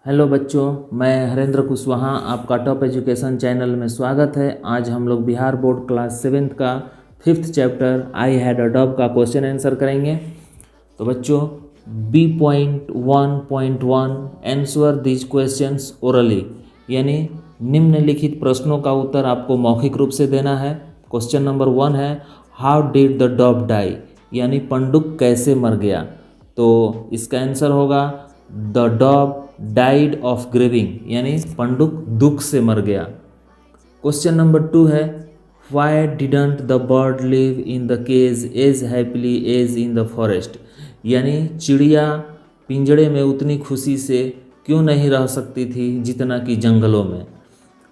Hello बच्चों, मैं हरेंद्र कुशवाहा, आपका टॉप एजुकेशन चैनल में स्वागत है। आज हम लोग बिहार बोर्ड क्लास 7th का 5th chapter I had a dog का क्वेश्चन आंसर करेंगे। तो बच्चों B.1.1 answer this questions orally, यानी निम्नलिखित प्रश्नों का उत्तर आपको मौखिक रूप से देना है। क्वेश्चन नंबर 1 है how did the dog die, यानी पंडुक कैसे मर गया। तो इसका आंसर होगा the dog died of grieving, यानी पंडुक दुख से मर गया। क्वेश्चन नंबर 2 है why didn't the bird live in the cage as happily as in the forest, यानी चिड़िया पिंजड़े में उतनी खुशी से क्यों नहीं रह सकती थी जितना कि जंगलों में।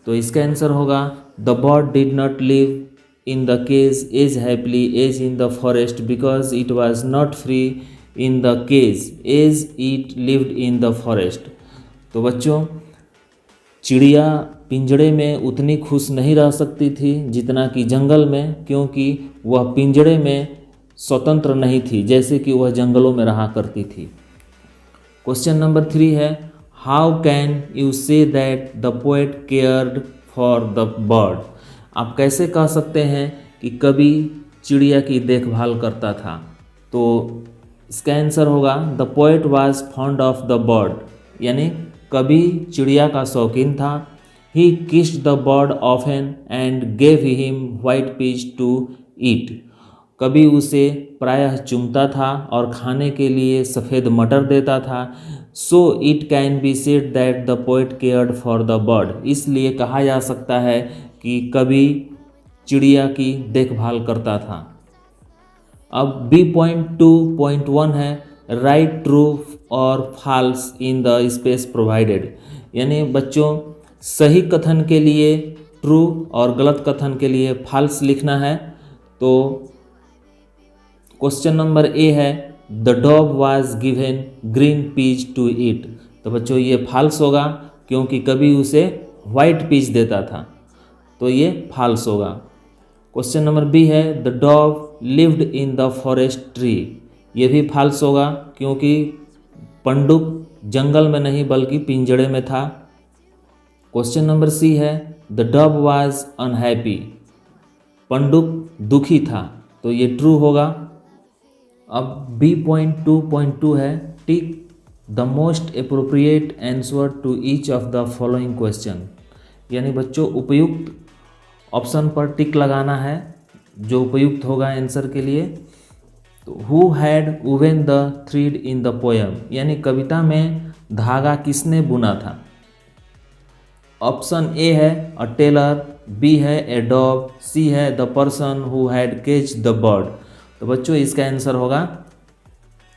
तो इसका आंसर होगा the bird did not live in the cage as happily as in the forest because it was not free in the cage as it lived in the forest. तो बच्चों चिड़िया पिंजड़े में उतनी खुश नहीं रह सकती थी जितना कि जंगल में, क्योंकि वह पिंजड़े में स्वतंत्र नहीं थी जैसे कि वह जंगलों में रहा करती थी। क्वेश्चन नंबर 3 है how can you say that the poet cared for the bird, आप कैसे कह सकते हैं कि कवि चिड़िया की देखभाल करता था। तो इसका आंसर होगा the poet was fond of the bird, यानी कवि चिड़िया का शौकीन था। He kissed the bird often and gave him white peas to eat, कवि उसे प्रायः चूमता था और खाने के लिए सफ़ेद मटर देता था। So it can be said that the poet cared for the bird, इसलिए कहा जा सकता है कि कवि चिड़िया की देखभाल करता था। अब B.2.1 है राइट ट्रू और falls in the space provided, यानी बच्चों सही कथन के लिए ट्रू और गलत कथन के लिए फॉल्स लिखना है। तो क्वेश्चन नंबर ए है the dog was given green peas to eat, तो बच्चों ये फॉल्स होगा क्योंकि कभी उसे वाइट पीज देता था, तो ये फॉल्स होगा। क्वेश्चन नंबर बी है the dog lived in the forest tree, ये भी फॉल्स होगा क्योंकि पंडुक जंगल में नहीं बल्कि पिंजड़े में था। क्वेश्चन नंबर सी है द डॉग वाज अनहैप्पी, पंडुक दुखी था, तो ये ट्रू होगा। अब B.2.2 है tick the most appropriate answer to each of the following question, यानी बच्चों उपयुक्त ऑप्शन पर टिक लगाना है जो उपयुक्त होगा आंसर के लिए। तो who had woven the thread in the poem, यानी कविता में धागा किसने बुना था। ऑप्शन ए है अ टेलर, बी है ए डॉग, सी है द पर्सन हु हैड केच द बर्ड। तो बच्चों इसका आंसर होगा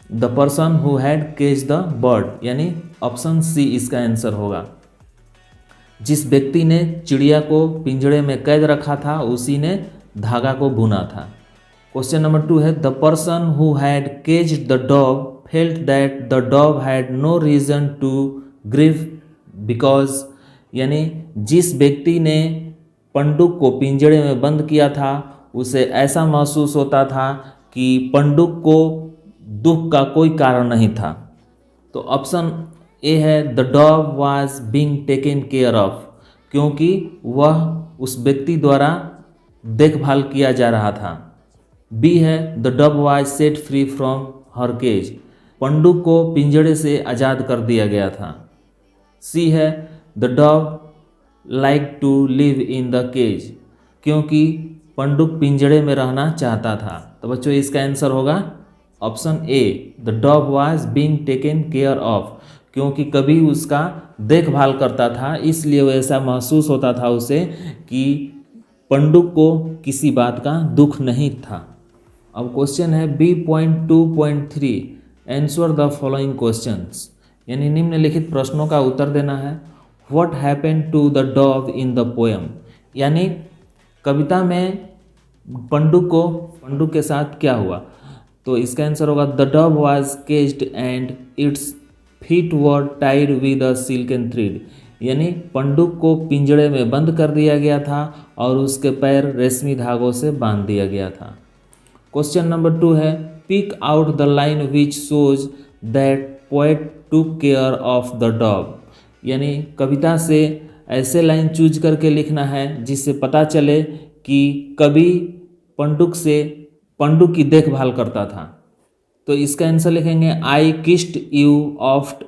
द पर्सन हु हैड केच द बर्ड, यानी ऑप्शन सी इसका आंसर होगा। जिस व्यक्ति ने चिड़िया को पिंजड़े में कैद रखा था उसी ने धागा को बुना था। क्वेश्चन नंबर 2 है the person who had caged the dog felt that the dog had no reason to grieve because, यानी जिस व्यक्ति ने पंडुक को पिंजड़े में बंद किया था उसे ऐसा महसूस होता था कि पंडुक को दुख का कोई कारण नहीं था। तो ऑप्शन ए है the dog was being taken care of, क्योंकि वह उस व्यक्ति द्वारा देखभाल किया जा रहा था। बी है the dog was set free from her cage, पंडुक को पिंजड़े से आज़ाद कर दिया गया था। सी है the dog like to live in the cage, क्योंकि पंडुक पिंजड़े में रहना चाहता था। तो बच्चों इसका आंसर होगा option A the dog was being taken care of, क्योंकि कभी उसका देखभाल करता था इसलिए वैसा महसूस होता था उसे कि पंडुक को किसी बात का दुख नहीं था। अब क्वेश्चन है B.2.3 answer the following questions, यानी निम्नलिखित प्रश्नों का उत्तर देना है। What happened to the dog in the poem, यानी कविता में पंडुक के साथ क्या हुआ। तो इसका आंसर होगा the dog was caged and its feet were tied with a silken thread, यानी पंडुक को पिंजड़े में बंद कर दिया गया था और उसके पैर रेशमी धागों से बांध दिया गया था। क्वेश्चन नंबर 2 है pick out the line which shows that poet took care of the dog, यानी कविता से ऐसे लाइन चूज करके लिखना है जिससे पता चले कि कवि पंडुक की देखभाल करता था। तो इसका आंसर लिखेंगे I kissed you oft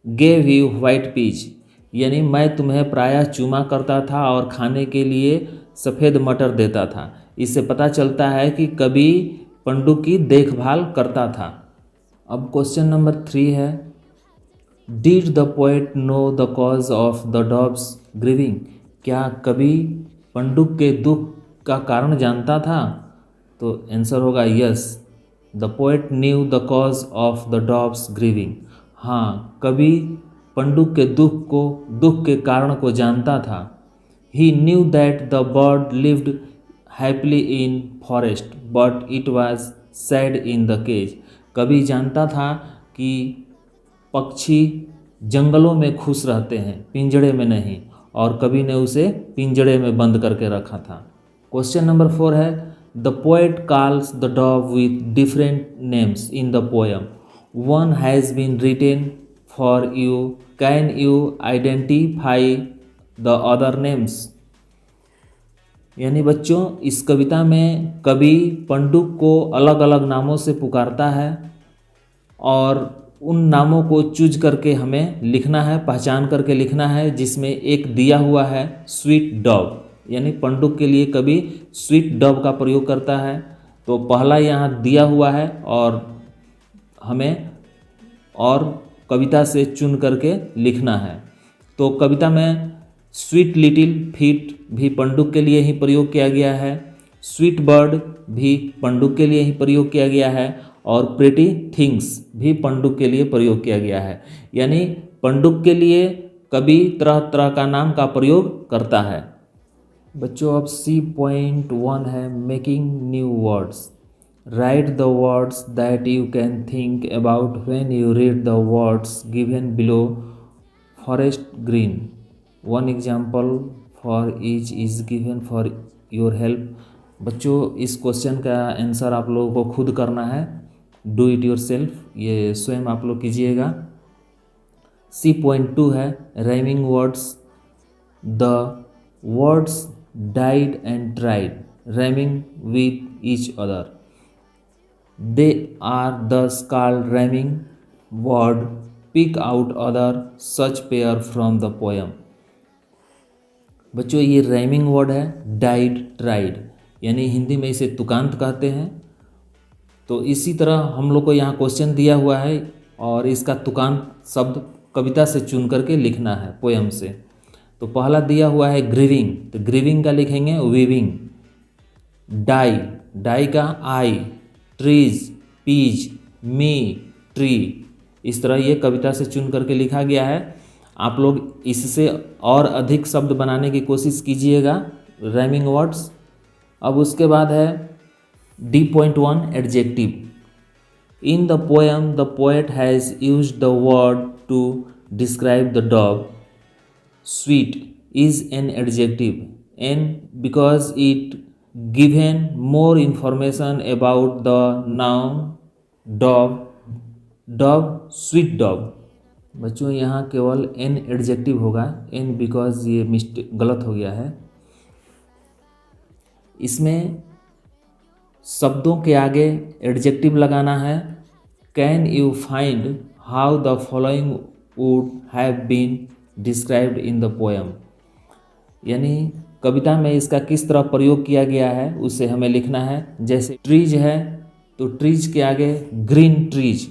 gave you white peach, यानी मैं तुम्हें प्रायः चूमा करता था और खाने के लिए सफ़ेद मटर देता था। इससे पता चलता है कि कवि पंडुक की देखभाल करता था। अब क्वेश्चन नंबर 3 है, did the poet know the cause of the dove's grieving, क्या कवि पंडुक के दुख का कारण जानता था? तो आंसर होगा yes, the poet knew the cause of the dove's grieving. हाँ, कवि पंडुक के दुख के कारण को जानता था। He knew that the bird lived happily in forest but it was sad in the cage, कवि जानता था कि पक्षी जंगलों में खुश रहते हैं, पिंजड़े में नहीं, और कवि ने उसे पिंजड़े में बंद करके रखा था। क्वेश्चन नंबर 4 है, the poet calls the dove with different names in the poem, one has been written for you, can you identify the other names. यानी बच्चों, इस कविता में कवि पंडुक को अलग अलग नामों से पुकारता है और उन नामों को चूज करके हमें लिखना है, पहचान करके लिखना है, जिसमें एक दिया हुआ है स्वीट डव, यानी पंडुक के लिए कवि स्वीट डव का प्रयोग करता है। तो पहला यहाँ दिया हुआ है और हमें और कविता से चुन करके लिखना है। तो कविता में स्वीट लिटिल फीट भी पंडुक के लिए ही प्रयोग किया गया है, स्वीट बर्ड भी पंडुक के लिए ही प्रयोग किया गया है, और प्रिटी थिंग्स भी पंडुक के लिए प्रयोग किया गया है। यानी पंडुक के लिए कवि तरह तरह का नाम का प्रयोग करता है। बच्चों, अब C.1 है, making new words, right the words that you can think about when you read the words given below forest green, one example for each is given for your help. बच्चों, इस क्वेश्चन का answer आप लोगों को खुद करना है, do it your self, ये स्वयं आप लोग कीजिएगा। C.2 है, rhyming words, the words died and tried rhyming with each other, they are thus called rhyming word, pick out other such pair from the poem. बच्चों, ये राइमिंग वर्ड है died tried, यानी हिंदी में इसे तुकांत कहते हैं। तो इसी तरह हम लोग को यहाँ क्वेश्चन दिया हुआ है और इसका तुकांत शब्द कविता से चुन करके लिखना है पोएम से। तो पहला दिया हुआ है ग्रीविंग, तो ग्रीविंग का लिखेंगे वीविंग, डाई का आई, ट्रीज पीज, मी ट्री, इस तरह ये कविता से चुन करके लिखा गया है। आप लोग इससे और अधिक शब्द बनाने की कोशिश कीजिएगा, राइमिंग वर्ड्स। अब उसके बाद है D.1 adjective, in the poem the poet has used the word to describe the dog, sweet is an adjective, an because it given more information about the noun dog, sweet dog. बच्चों, यहाँ केवल an adjective होगा, an because ये गलत हो गया है। इसमें शब्दों के आगे एडजेक्टिव लगाना है। Can you find how the following would have been described in the poem, यानी कविता में इसका किस तरह प्रयोग किया गया है उसे हमें लिखना है। जैसे ट्रीज है तो ट्रीज के आगे ग्रीन ट्रीज,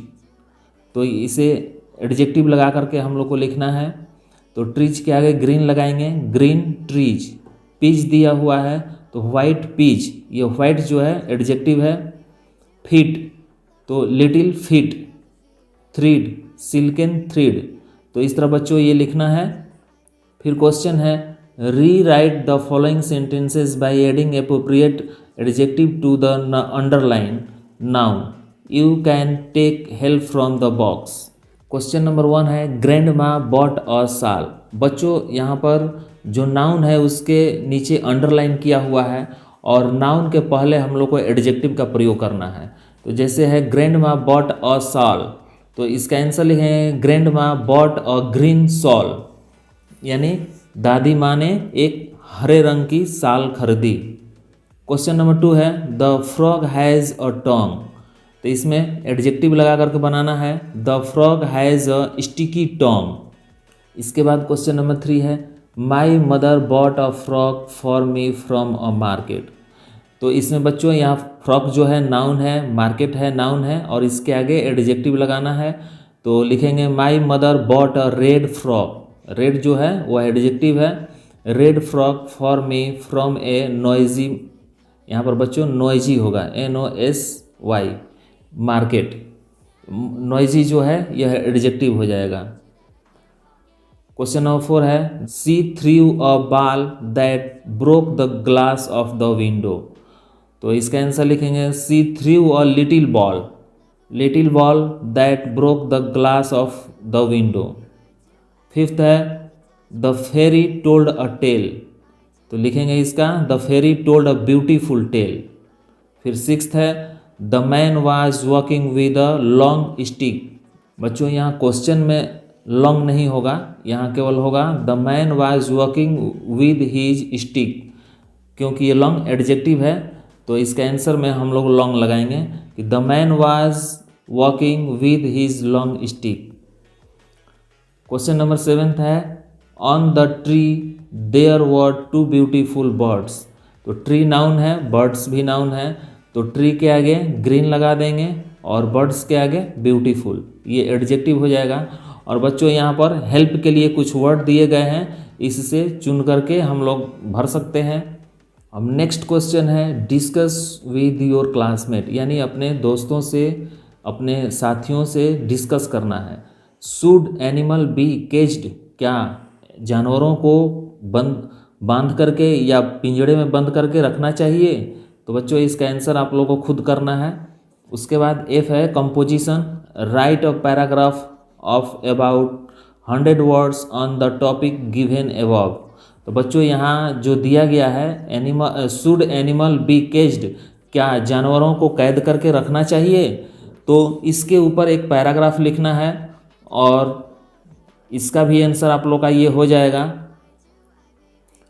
तो इसे एडजेक्टिव लगा करके हम लोग को लिखना है। तो ट्रीज के आगे ग्रीन लगाएंगे, ग्रीन ट्रीज। पीच दिया हुआ है तो वाइट पीच, ये वाइट जो है एडजेक्टिव है। फीट तो little feet, thread silken thread. तो इस तरह बच्चों ये लिखना है। फिर क्वेश्चन है, rewrite the following sentences by adding appropriate adjective to the underline noun, you can take help from the box. Question number 1 है, ग्रैंडमा बॉट अ शाल। बच्चों, यहाँ पर जो नाउन है उसके नीचे अंडरलाइन किया हुआ है और नाउन के पहले हम लोग को एडजेक्टिव का प्रयोग करना है। तो जैसे है ग्रैंडमा बॉट अ शाल, तो इसका आंसर लिखें grandma bought a green shawl. यानी दादी माँ ने एक हरे रंग की साल खरीदी। क्वेश्चन नंबर 2 है the frog has a tongue. तो इसमें एडजेक्टिव लगा करके बनाना है, the frog has a sticky tongue. इसके बाद क्वेश्चन नंबर 3 है my mother bought a frock for me from a market. तो इसमें बच्चों यहाँ फ्रॉक जो है नाउन है, मार्केट है नाउन है, और इसके आगे एडजेक्टिव लगाना है। तो लिखेंगे माई मदर बॉट अ रेड फ्रॉक। रेड जो है वो एडजेक्टिव है, red frock for me from A noisy, यहाँ पर बच्चों नॉइजी होगा, NOSY, मार्केट। नॉइजी जो है यह एडजेक्टिव हो जाएगा। क्वेश्चन नंबर 4 है she threw a ball that broke the glass of the window. तो इसका आंसर लिखेंगे she threw a little ball that broke the glass of the window. 5th है the fairy told a tale. तो लिखेंगे इसका the fairy told a beautiful tale. फिर 6th है the man was walking with a long stick. बच्चों यहाँ question में long नहीं होगा, यहाँ केवल होगा the man was walking with his stick, क्योंकि ये लॉन्ग एडजेक्टिव है। तो इसका आंसर में हम लोग लॉन्ग लगाएंगे कि the man was walking with his long stick. Question number 7 है on the tree there were 2 beautiful birds. तो ट्री नाउन है, बर्ड्स भी नाउन है, तो ट्री के आगे ग्रीन लगा देंगे और बर्ड्स के आगे ब्यूटीफुल, ये एडजेक्टिव हो जाएगा। और बच्चों यहाँ पर हेल्प के लिए कुछ वर्ड दिए गए हैं, इससे चुन करके हम लोग भर सकते हैं। अब नेक्स्ट क्वेश्चन है डिस्कस विद योर क्लासमेट, यानी अपने दोस्तों से, अपने साथियों से डिस्कस करना है। शुड एनिमल बी केज्ड, क्या जानवरों को बांध करके या पिंजड़े में बंद करके रखना चाहिए? तो बच्चों इसका आंसर आप लोगों को खुद करना है। उसके बाद F है composition, right a paragraph of about 100 words on the topic given above. तो बच्चों यहाँ जो दिया गया है शुड एनिमल बी केज्ड, क्या जानवरों को कैद करके रखना चाहिए? तो इसके ऊपर एक पैराग्राफ लिखना है और इसका भी आंसर आप लोग का ये हो जाएगा।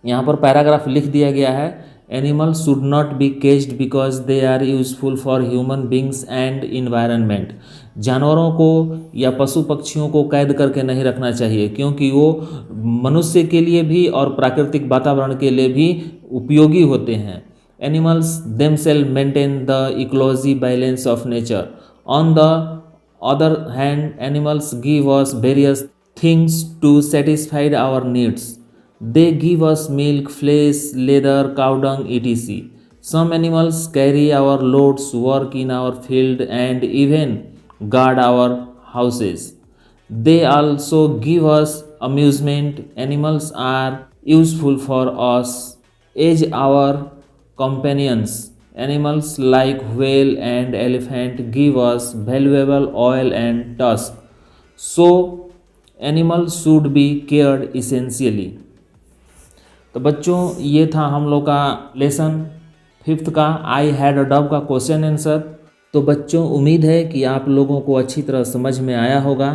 यहाँ पर पैराग्राफ लिख दिया गया है animal should not be caged because they are useful for human beings and environment. जानवरों को या पशु पक्षियों को कैद करके नहीं रखना चाहिए, क्योंकि वो मनुष्य के लिए भी और प्राकृतिक वातावरण के लिए भी उपयोगी होते हैं। Animals themselves maintain the ecology balance of nature. On the other hand animals give us various things to satisfy our needs. They give us milk, flesh, leather, cow dung, etc. Some animals carry our loads, work in our field, and even guard our houses. They also give us amusement. Animals are useful for us as our companions. Animals like whale and elephant give us valuable oil and tusk. So, animals should be cared essentially. तो बच्चों ये था हम लोग का lesson 5th का I had a dog का question answer. तो बच्चों उम्मीद है कि आप लोगों को अच्छी तरह समझ में आया होगा।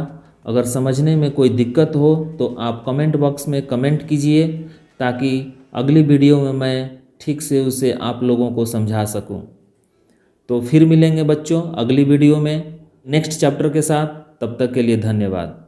अगर समझने में कोई दिक्कत हो तो आप कमेंट बॉक्स में कमेंट कीजिए, ताकि अगली वीडियो में मैं ठीक से उसे आप लोगों को समझा सकूं। तो फिर मिलेंगे बच्चों अगली वीडियो में नेक्स्ट चैप्टर के साथ। तब तक के लिए धन्यवाद।